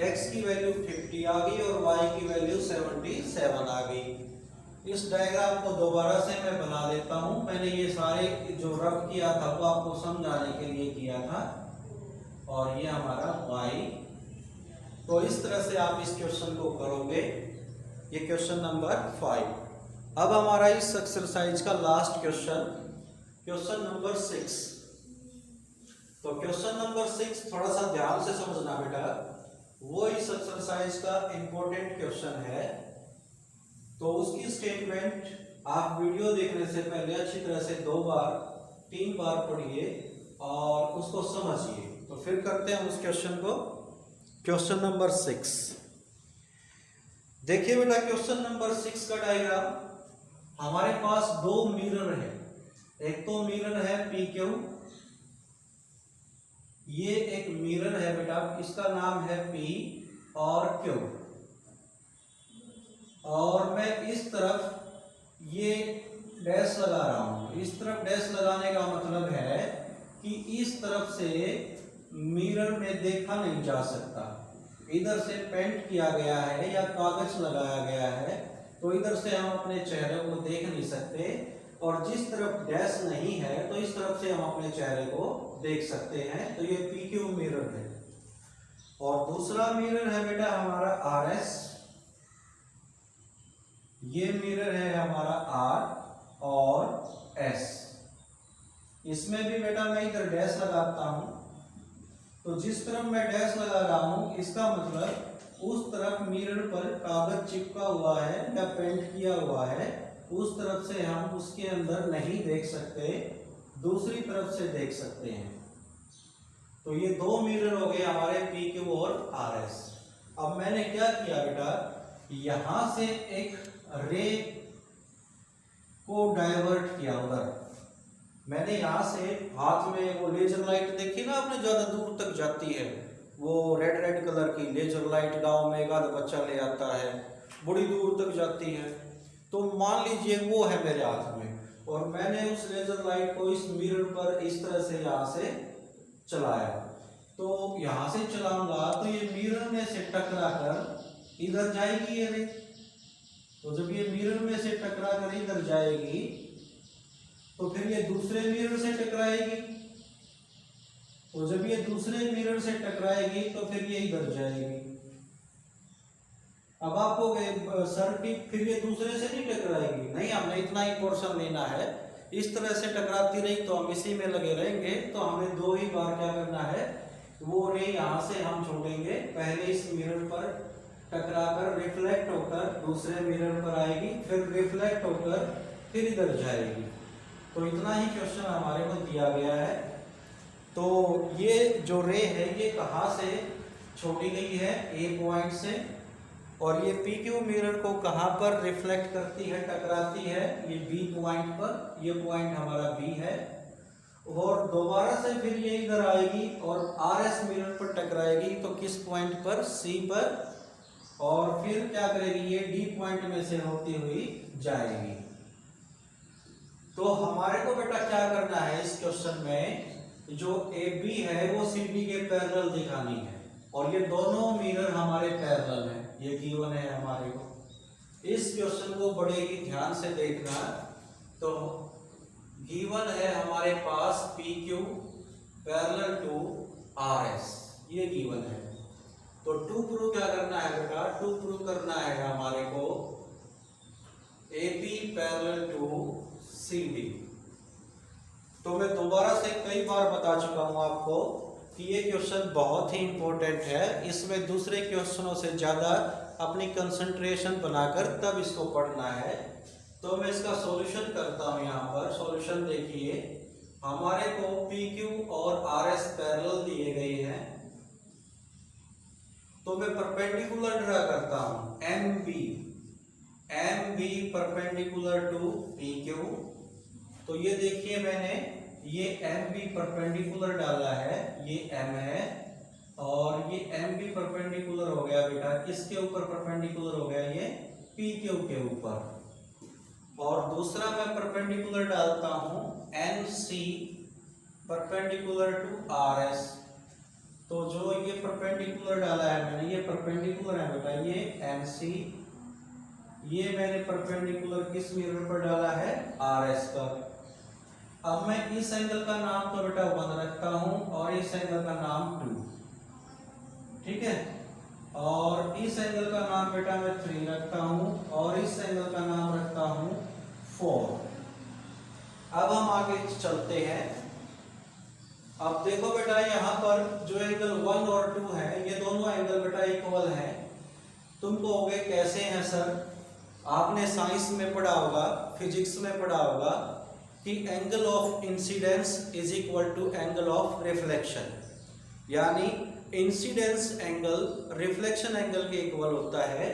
Speaker 1: x की वैल्यू 50 आ गई और y की वैल्यू 77 आ गई। इस डायग्राम को दोबारा से मैं बना देता हूं। मैंने ये सारे जो रफ किया था वो आपको समझाने के लिए किया था और ये हमारा y। तो इस तरह से आप इस क्वेश्चन को करोगे। ये क्वेश्चन नंबर 5। अब हमारा इस एक्सरसाइज का लास्ट क्वेश्चन, क्वेश्चन नंबर 6। तो क्वेश्चन नंबर 6 थोड़ा सा ध्यान से समझना बेटा, वो इस एक्सरसाइज का इंपॉर्टेंट क्वेश्चन है। तो उसकी स्टेटमेंट आप वीडियो देखने से पहले अच्छी तरह से 2 बार 3 बार पढ़िए और उसको समझिए। तो फिर करते हैं उस क्वेश्चन को। क्वेश्चन नंबर 6 देखिए बेटा, क्वेश्चन नंबर 6 का डायग्राम हमारे पास 2 मिरर है। एक तो मिरर है PQ, ये एक मिरर है बेटा, इसका नाम है P और Q। और मैं इस तरफ ये डैश लगा रहा हूं। इस तरफ डैश लगाने का मतलब है कि इस तरफ से मिरर में देखा नहीं जा सकता। इधर से पेंट किया गया है या कागज लगाया गया है, तो इधर से हम अपने चेहरे को देख नहीं सकते। और जिस तरफ डैश नहीं है तो इस तरफ से हम अपने चेहरे को देख सकते हैं। तो ये PQ मिरर है। और दूसरा मिरर है बेटा हमारा RS। ये मिरर है हमारा R और S। इसमें भी बेटा मैं इधर डैश लगाता हूं। तो जिस तरफ मैं डैश लगा रहा हूं इसका मतलब उस तरफ मिरर पर कागज चिपका हुआ है या पेंट किया हुआ है, उस तरफ से हम उसके अंदर नहीं देख सकते, दूसरी तरफ से देख सकते हैं। तो ये 2 मिरर हो गए हमारे PQ और RS। अब मैंने क्या किया बेटा, यहां से एक रे को डाइवर्ट किया उधर। मैंने यहां से हाथ में वो लेजर लाइट देखी ना आपने, ज्यादा दूर तक जाती है, वो रेड रेड कलर की लेजर लाइट गांव में एक आध बच्चा ले आता है, बड़ी दूर तक जाती है। तो मान लीजिए वो है मेरे हाथ में और मैंने उस लेजर लाइट को इस मिरर पर इस तरह से यहाँ से चलाया, तो यहाँ से चलाऊंगा तो ये मिरर में से टकरा कर इधर जाएगी ये रे। तो जब ये मिरर में से टकरा कर इधर जाएगी तो फिर ये दूसरे मिरर से टकराएगी, तो जब ये दूसरे मिरर से टकराएगी तो फिर ये इधर जाएगी। अब आपको सर की फिर ये दूसरे से नहीं टकराएगी, नहीं, हमने इतना ही पोर्शन लेना है। इस तरह से टकराती रही तो हम इसी में लगे रहेंगे। तो हमें 2 ही बार क्या करना है, वो रे यहाँ से हम छोड़ेंगे, पहले इस मिरर पर टकराकर रिफ्लेक्ट होकर दूसरे मिरर पर आएगी, फिर रिफ्लेक्ट होकर फिर इधर जाएगी। तो इतना ही क्वेश्चन हमारे को दिया गया है। तो ये जो रे है ये कहाँ से छोड़ी गई है, ए पॉइंट से, और ये पी क्यू मिरर को कहाँ पर रिफ्लेक्ट करती है, टकराती है, ये बी पॉइंट पर। ये पॉइंट हमारा बी है और दोबारा से फिर ये इधर आएगी और आर एस मिरर पर टकराएगी, तो किस पॉइंट पर, सी पर, और फिर क्या करेगी, ये डी पॉइंट में से होती हुई जाएगी। तो हमारे को बेटा क्या करना है इस क्वेश्चन में, जो ए बी है वो सी डी के पैरेलल दिखानी है और ये दोनों मिरर हमारे पैरेलल हैं, ये गिवन है हमारे को। इस क्वेश्चन को बड़े ही ध्यान से देखना। तो गिवन है हमारे पास P Q parallel to R S, ये गिवन है। तो टू प्रूव क्या करना है बेटा, टू प्रूव करना है हमारे को A B parallel to C D. तो मैं दोबारा से कई बार बता चुका हूं आपको कि ये क्वेश्चन बहुत ही इंपॉर्टेंट है, इसमें दूसरे क्वेश्चनों से ज़्यादा अपनी कंसंट्रेशन बनाकर तब इसको पढ़ना है। तो मैं इसका सॉल्यूशन करता हूं। यहाँ पर सॉल्यूशन देखिए, हमारे को पी क्यू और आर एस पैरेलल दिए गए हैं, तो मैं परपेंडिकुलर ड्रा करता हूं, M B perpendicular to P Q. तो ये देखिए मैंने ये एम बी परपेंडिकुलर डाला है, ये एम है, और ये एम बी परपेंडिकुलर हो गया बेटा, किसके ऊपर परपेंडिकुलर हो गया, ये पी क्यू के ऊपर। और दूसरा मैं परपेंडिकुलर डालता हूं N C perpendicular to R S. तो जो ये परपेंडिकुलर डाला है मैंने, ये परपेंडिकुलर है बेटा, ये एन सी, ये मैंने परपेंडिकुलर किस मिरर पर डाला है, आर एस पर। अब मैं इस एंगल का नाम तो बेटा 1 रखता हूं और इस एंगल का नाम 2, ठीक है, और इस एंगल का नाम बेटा मैं 3 रखता हूं और इस एंगल का नाम रखता हूं 4। अब हम आगे चलते हैं। अब देखो बेटा यहाँ पर जो एंगल 1 और 2 है, ये दोनों एंगल बेटा इक्वल हैं। तुम कहोगे कैसे हैं सर, आपने साइंस में पढ़ा होगा, फिजिक्स में पढ़ा होगा कि angle of incidence is equal to angle of reflection, यानी इंसिडेंस एंगल रिफ्लेक्शन एंगल के इक्वल होता है।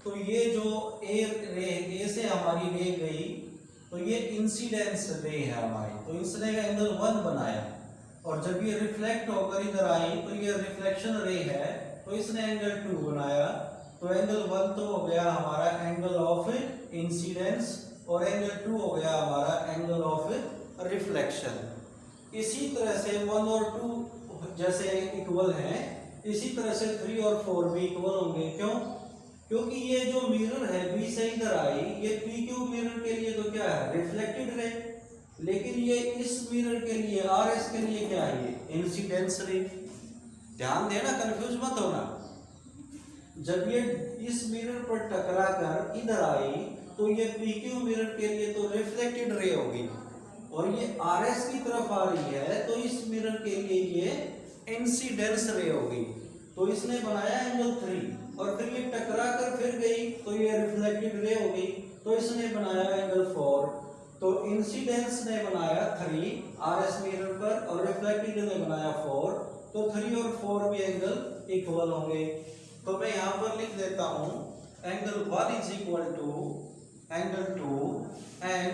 Speaker 1: तो ये जो ए से हमारी रे गई, तो ये इंसिडेंस रे है हमारी, तो इसने एंगल 1 बनाया, और जब ये रिफ्लेक्ट होकर इधर आई तो ये रिफ्लेक्शन रे है, तो इसने एंगल 2 बनाया। तो एंगल 1 तो हो गया हमारा एंगल ऑफ इंसिडेंस और एंगल 2 हो गया हमारा एंगल ऑफ रिफ्लेक्शन। इसी तरह से 1 और 2 जैसे इक्वल हैं, इसी तरह से 3 और 4 भी इक्वल होंगे। क्यों? क्योंकि ये जो मिरर है बी से इधर आई, ये पी क्यू मिरर के लिए तो क्या है, रिफ्लेक्टेड रे, लेकिन ये इस मिरर के लिए आर एस के लिए क्या है, ये इंसिडेंस रे। ध्यान देना, कंफ्यूज मत होना। जब ये इस मिरर पर टकरा कर इधर आई तो ये पी क्यू मिरर के लिए तो रिफ्लेक्टेड रे होगी, और ये आर एस की तरफ आ रही है तो इस मिरर के लिए ये इंसिडेंस रे होगी। तो इसने बनाया एंगल 3, और फिर ये टकरा कर फिर गई तो ये रिफ्लेक्टेड रे होगी, तो इसने बनाया एंगल 4। तो इंसिडेंस ने बनाया 3 आर एस मिरर पर, और रिफ्लेक्टेड ने बनाया 4, तो 3 और 4 भी एंगल इक्वल होंगे। तो मैं यहाँ पर लिख देता हूँ angle 1 is equal to angle 2 and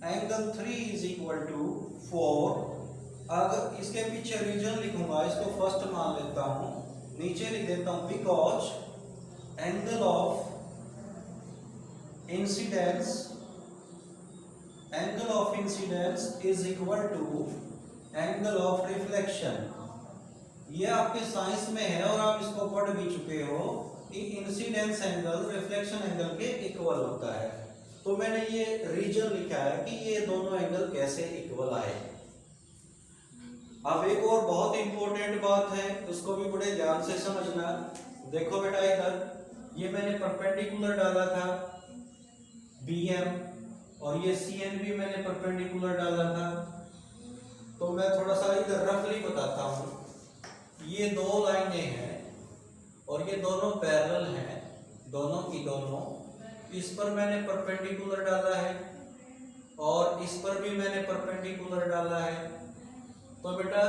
Speaker 1: angle 3 is equal to 4 अगर इसके पीछे रीजन लिखूंगा, इसको फर्स्ट मान लेता हूं, नीचे लिख देता हूं because angle of incidence is equal to angle of reflection. ये आपके साइंस में है और आप इसको पढ़ भी चुके हो कि इंसिडेंस एंगल रिफ्लेक्शन एंगल के इक्वल होता है। तो मैंने ये रीजन लिखा है कि ये दोनों एंगल कैसे इक्वल आए। अब एक और बहुत इंपॉर्टेंट बात है, उसको भी बड़े ध्यान से समझना। देखो बेटा, इधर ये मैंने परपेंडिकुलर डाला था BM और ये CN भी मैंने परपेंडिकुलर डाला था। तो मैं थोड़ा सा इधर रफली बताता हूँ। ये दो लाइनें हैं और ये दोनों पैरेलल हैं, दोनों की दोनों। इस पर मैंने परपेंडिकुलर डाला है और इस पर भी मैंने परपेंडिकुलर डाला है। तो बेटा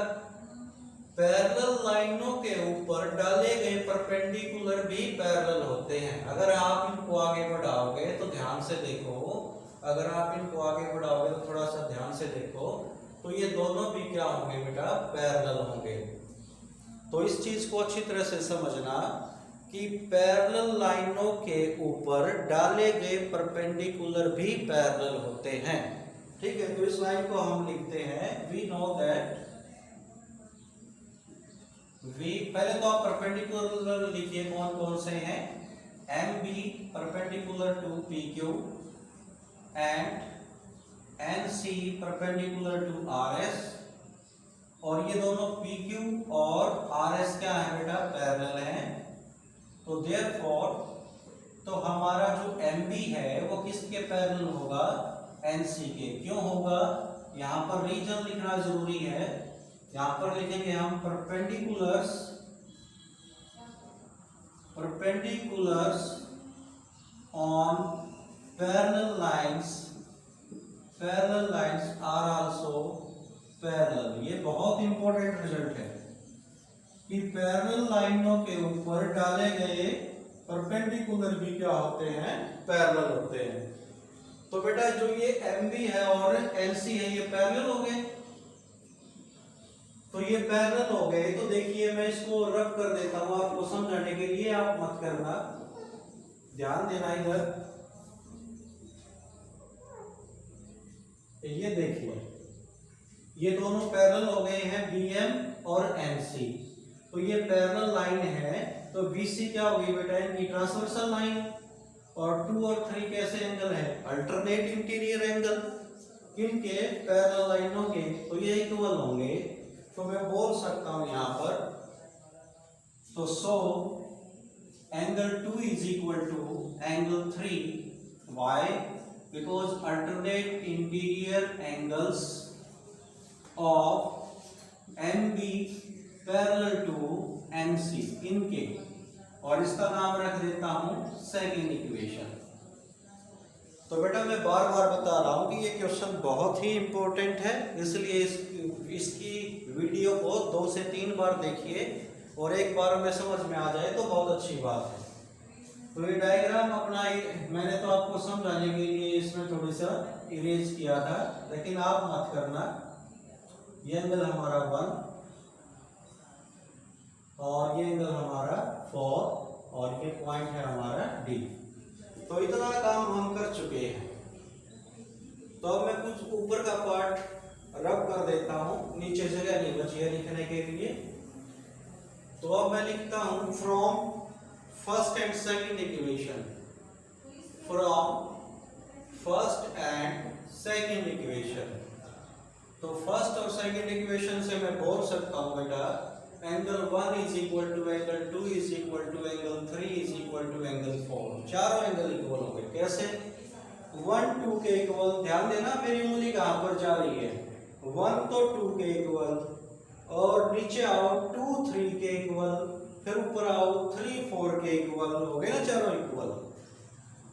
Speaker 1: पैरेलल लाइनों के ऊपर डाले गए परपेंडिकुलर भी पैरेलल होते हैं। अगर आप इनको आगे बढ़ाओगे तो ध्यान से देखो, अगर आप इनको आगे बढ़ाओगे तो थोड़ा सा ध्यान से देखो, तो ये दोनों भी क्या होंगे बेटा, पैरेलल होंगे। तो इस चीज को अच्छी तरह से समझना कि पैरेलल लाइनों के ऊपर डाले गए परपेंडिकुलर भी पैरेलल होते हैं। ठीक है, तो इस लाइन को हम लिखते हैं वी नो दैट पहले तो आप परपेंडिकुलर लिखिए कौन कौन से हैं। MB perpendicular to PQ and NC perpendicular to RS, और ये दोनों PQ और RS क्या है बेटा, पैरेलल हैं। तो देयरफॉर तो हमारा जो MB है वो किसके पैरेलल होगा, NC के। क्यों होगा, यहाँ पर रीजन लिखना जरूरी है। यहाँ पर लिखेंगे हम perpendiculars on parallel lines are also parallel. ये बहुत इंपॉर्टेंट रिजल्ट है कि पैरेलल लाइनों के ऊपर डाले गए परपेंडिकुलर भी क्या होते हैं, पैरेलल होते हैं। तो बेटा जो ये MB है और NC है ये पैरेलल हो गए। तो ये पैरेलल हो गए, तो देखिए मैं इसको रब कर देता हूं आपको समझाने के लिए, आप मत करना, ध्यान देना इधर। ये देखिए ये दोनों पैरेलल हो गए हैं BM और NC। तो ये पैरेलल लाइन है, तो BC क्या होगी बेटा, इनकी ट्रांसवर्सल लाइन। और 2 और 3 कैसे एंगल है, अल्टरनेट इंटीरियर एंगल। किनके, पैरेलल लाइनों के। तो ये इक्वल होंगे। तो मैं बोल सकता हूं यहां पर, तो so angle 2 is equal to angle 3। Why, because alternate interior angles of MB parallel to NC इनके, और इसका नाम रख देता हूं सेकंड इक्वेशन। तो बेटा मैं बार बार बता रहा हूं कि ये क्वेश्चन बहुत ही इंपॉर्टेंट है, इसलिए इसकी वीडियो को 2 से 3 बार देखिए और एक बार में समझ में आ जाए तो बहुत अच्छी बात है। तो ये डायग्राम अपना मैंने तो आपको समझाने के लिए इसमें थोड़ी सा इरेज किया था, लेकिन आप मत करना। ये एंगल हमारा 1 और ये एंगल हमारा 4 और ये पॉइंट है हमारा D। तो इतना काम हम कर चुके हैं। तो अब मैं कुछ ऊपर का पार्ट रब कर देता हूं, नीचे जगह नहीं बची है लिखने के लिए। तो अब मैं लिखता हूं from first and second equation, तो फर्स्ट और सेकंड इक्वेशन से मैं बोल सकता हूं बेटा angle 1 is equal to angle 2 is equal to angle 3 is equal to angle 4। चारों एंगल इक्वल होंगे। कैसे, 1 2 के इक्वल, ध्यान देना मेरी उंगली कहां पर जा रही है, 1 तो 2 के इक्वल, और नीचे आओ 2 3 के इक्वल, फिर ऊपर आओ 3 4 के इक्वल, हो गए ना चारों इक्वल।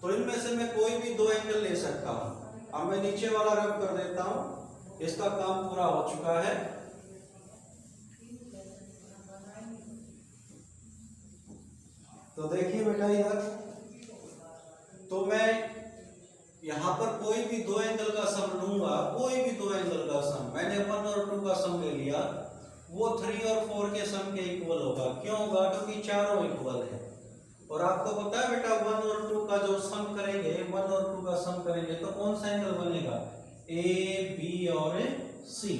Speaker 1: तो इनमें से मैं कोई भी 2 एंगल ले सकता हूं। अब मैं नीचे वाला रब कर देता हूं, इसका काम पूरा हो चुका है। तो देखिए बेटा इधर, तो मैं यहां पर कोई भी 2 एंगल का सम लूंगा, कोई भी 2 एंगल का सम। मैंने मैंने 1 और 2 का सम ले लिया, वो 3 और 4 के सम के इक्वल होगा। क्यों होगा? क्योंकि चारों इक्वल है। और आपको पता है बेटा 1 और 2 का जो सम करेंगे, 1 और 2 का सम करेंगे तो कौन सा एंगल बनेगा? ए बी और सी।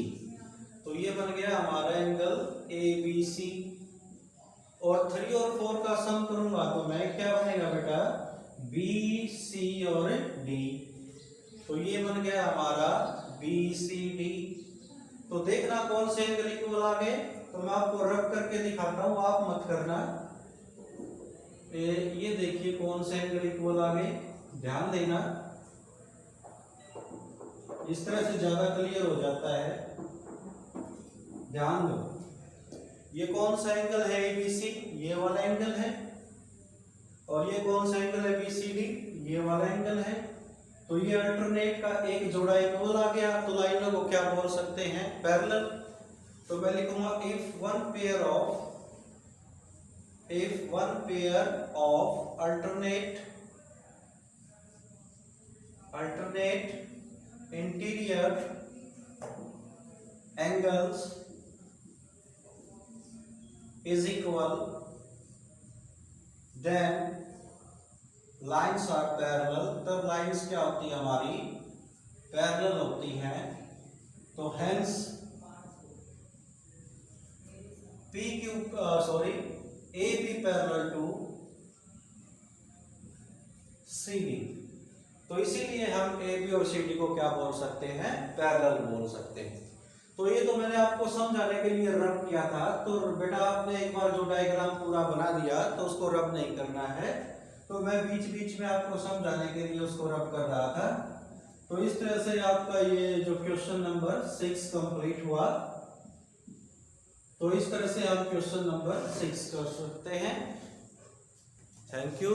Speaker 1: तो ये बन गया हमारा एंगल ए बी सी। और 3 और 4 का सम करूंगा तो मैं क्या बनेगा बेटा? बी सी और डी। तो ये बन गया हमारा बी सी डी। तो देखना कौन से एंगल इक्वल आ गए। तो मैं आपको रब करके दिखाता हूं, आप मत करना। ये देखिए कौन से एंगल इक्वल आ गए, ध्यान देना, इस तरह से ज्यादा क्लियर हो जाता है। ध्यान दो, ये कौन सा एंगल है? एबीसी, ये वाला एंगल है। और ये कौन सा एंगल है? बीसीडी, ये वाला एंगल है। तो ये अल्टरनेट का एक जोड़ा इक्वल आ गया। तो लाइनों को क्या बोल सकते हैं? पैरेलल। तो मैं लिखूंगा if one pair of alternate interior angles is equal, then lines are parallel। तब लाइंस क्या होती है हमारी? पैरेलल होती हैं। तो hence AB parallel to CD। तो इसीलिए हम AB और CD को क्या बोल सकते हैं? पैरेलल बोल सकते हैं। तो ये तो मैंने आपको समझाने के लिए रब किया था। तो बेटा आपने एक बार जो डायग्राम पूरा बना दिया तो उसको रब नहीं करना है। तो मैं बीच बीच में आपको समझाने के लिए उसको रब कर रहा था। तो इस तरह से आपका ये जो क्वेश्चन नंबर 6 कंप्लीट हुआ। तो इस तरह से आप क्वेश्चन नंबर 6 कर सकते हैं। Thank you.